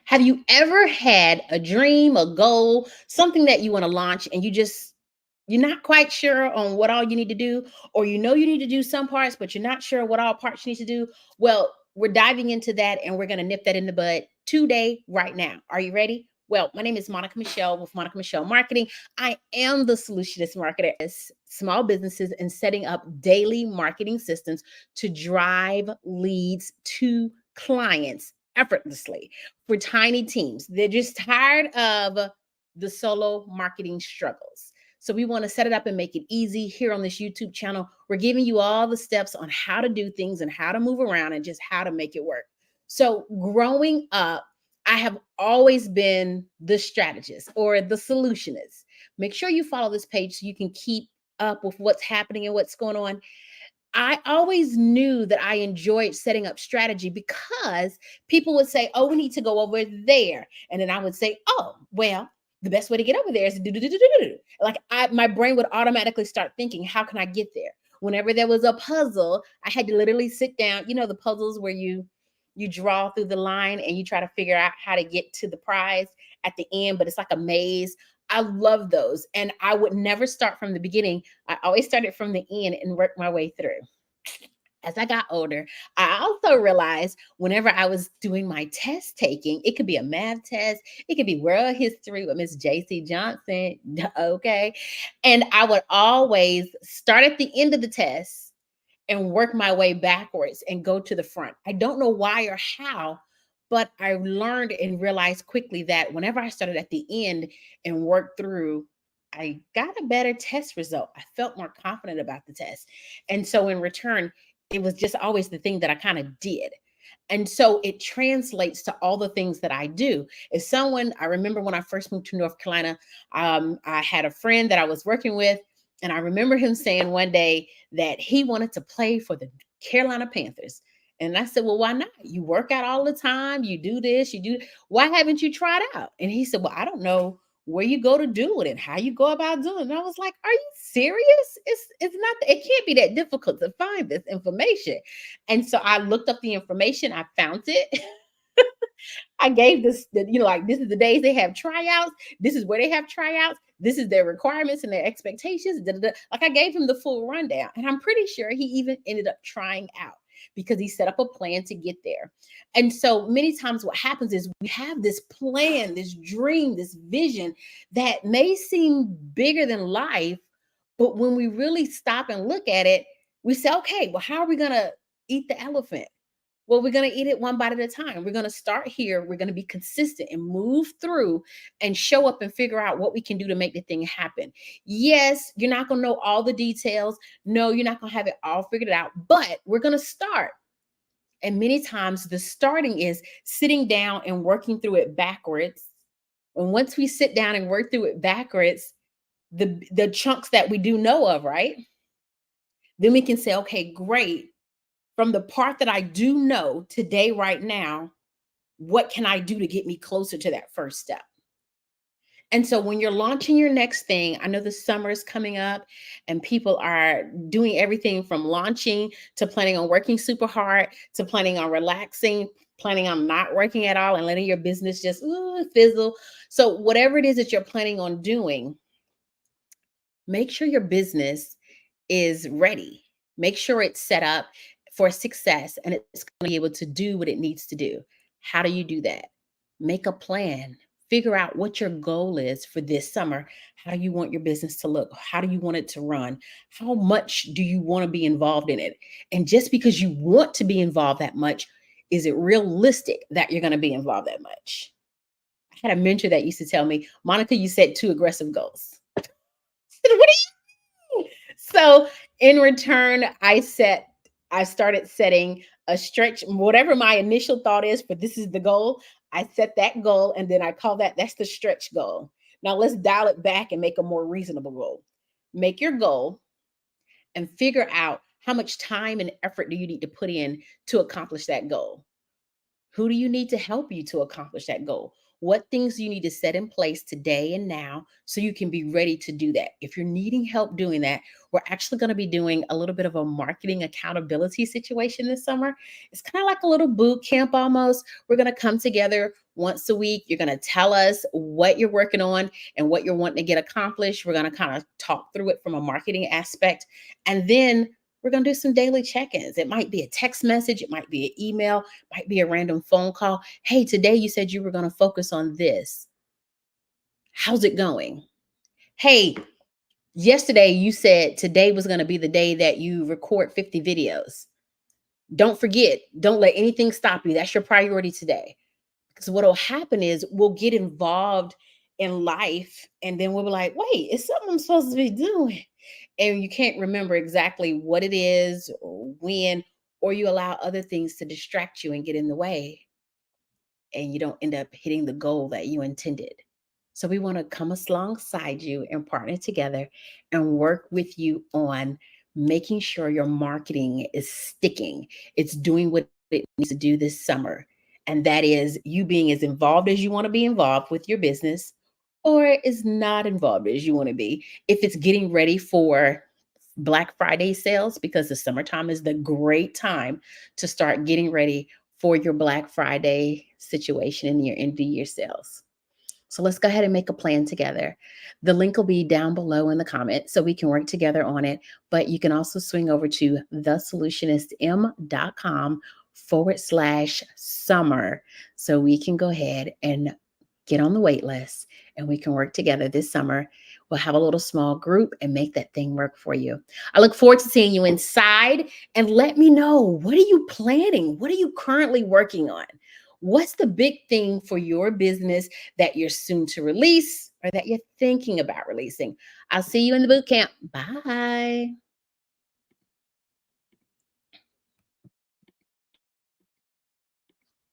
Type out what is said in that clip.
Have you ever had a dream, a goal, something that you want to launch and you're not quite sure on what all you need to do, or you know you need to do some parts, but you're not sure what all parts you need to do? Well, we're diving into that and we're going to nip that in the bud today, right now. Are you ready? Well, my name is Monica Michelle with Monica Michelle Marketing. I am the Solutionist marketer as small businesses and setting up daily marketing systems to drive leads to clients effortlessly for tiny teams. They're just tired of the solo marketing struggles. So we want to set it up and make it easy here on this YouTube channel. We're giving you all the steps on how to do things and how to move around and just how to make it work. So growing up, I have always been the strategist or the solutionist. Make sure you follow this page so you can keep up with what's happening and what's going on. I always knew that I enjoyed setting up strategy because people would say, "Oh, we need to go over there." And then I would say, "Oh, well, the best way to get over there is to do." Like my brain would automatically start thinking, "How can I get there?" Whenever there was a puzzle, I had to literally sit down. You know, the puzzles where you draw through the line and you try to figure out how to get to the prize at the end, but it's like a maze. I love those. And I would never start from the beginning. I always started from the end and worked my way through. As I got older, I also realized whenever I was doing my test taking, it could be a math test, it could be world history with Miss JC Johnson. Okay. And I would always start at the end of the test and work my way backwards and go to the front. I don't know why or how, but I learned and realized quickly that whenever I started at the end and worked through, I got a better test result. I felt more confident about the test. And so in return, it was just always the thing that I kind of did. And so it translates to all the things that I do. If someone, I remember when I first moved to North Carolina, I had a friend that I was working with, and I remember him saying one day that he wanted to play for the Carolina Panthers. And I said, "Well, why not? You work out all the time. You do this, you do. Why haven't you tried out?" And he said, "Well, I don't know where you go to do it and how you go about doing it." And I was like, "Are you serious? It's not. It can't be that difficult to find this information." And so I looked up the information. I found it. I gave like this is the days they have tryouts. This is where they have tryouts. This is their requirements and their expectations. Da, da, da. Like I gave him the full rundown. And I'm pretty sure he even ended up trying out because he set up a plan to get there. And so many times what happens is we have this plan, this dream, this vision that may seem bigger than life. But when we really stop and look at it, we say, okay, well, how are we going to eat the elephant? Well, we're going to eat it one bite at a time. We're going to start here. We're going to be consistent and move through and show up and figure out what we can do to make the thing happen. Yes, you're not going to know all the details. No, you're not going to have it all figured out, but we're going to start. And many times the starting is sitting down and working through it backwards. And once we sit down and work through it backwards, the chunks that we do know of, right? Then we can say, okay, great. From the part that I do know today, right now, what can I do to get me closer to that first step? And so when you're launching your next thing, I know the summer is coming up and people are doing everything from launching to planning on working super hard to planning on relaxing, planning on not working at all and letting your business just fizzle. So whatever it is that you're planning on doing, make sure your business is ready. Make sure it's set up for success and it's going to be able to do what it needs to do. How do you do that? Make a plan. Figure out what your goal is for this summer. How do you want your business to look? How do you want it to run? How much do you want to be involved in it? And just because you want to be involved that much, is it realistic that you're going to be involved that much? I had a mentor that used to tell me, "Monica, you set too aggressive goals." I said, "What do you mean?" So in return, I started setting a stretch, whatever my initial thought is, but this is the goal. I set that goal and then I call that's the stretch goal. Now let's dial it back and make a more reasonable goal. Make your goal and figure out how much time and effort do you need to put in to accomplish that goal. Who do you need to help you to accomplish that goal? What things do you need to set in place today and now so you can be ready to do that? If you're needing help doing that, we're actually going to be doing a little bit of a marketing accountability situation this summer. It's kind of like a little boot camp almost. We're going to come together. once a week. You're going to tell us what you're working on and what you're wanting to get accomplished. We're going to kind of talk through it from a marketing aspect. And then we're going to do some daily check-ins. It might be a text message, it might be an email, might be a random phone call. Hey, today you said you were going to focus on this. How's it going? Hey, yesterday you said today was going to be the day that you record 50 videos. Don't forget, don't let anything stop you. That's your priority today. Because what will happen is we'll get involved in life and then we'll be like, wait, it's something I'm supposed to be doing. And you can't remember exactly what it is or when, or you allow other things to distract you and get in the way, and you don't end up hitting the goal that you intended. So we want to come alongside you and partner together and work with you on making sure your marketing is sticking. It's doing what it needs to do this summer. And that is you being as involved as you want to be involved with your business, or as not involved as you want to be. If it's getting ready for Black Friday sales, because the summertime is the great time to start getting ready for your Black Friday situation and your end of the year sales. So let's go ahead and make a plan together. The link will be down below in the comments so we can work together on it. But you can also swing over to thesolutionistm.com/summer so we can go ahead and get on the wait list and we can work together this summer. We'll have a little small group and make that thing work for you. I look forward to seeing you inside, and let me know, what are you planning? What are you currently working on? What's the big thing for your business that you're soon to release or that you're thinking about releasing? I'll see you in the boot camp. Bye.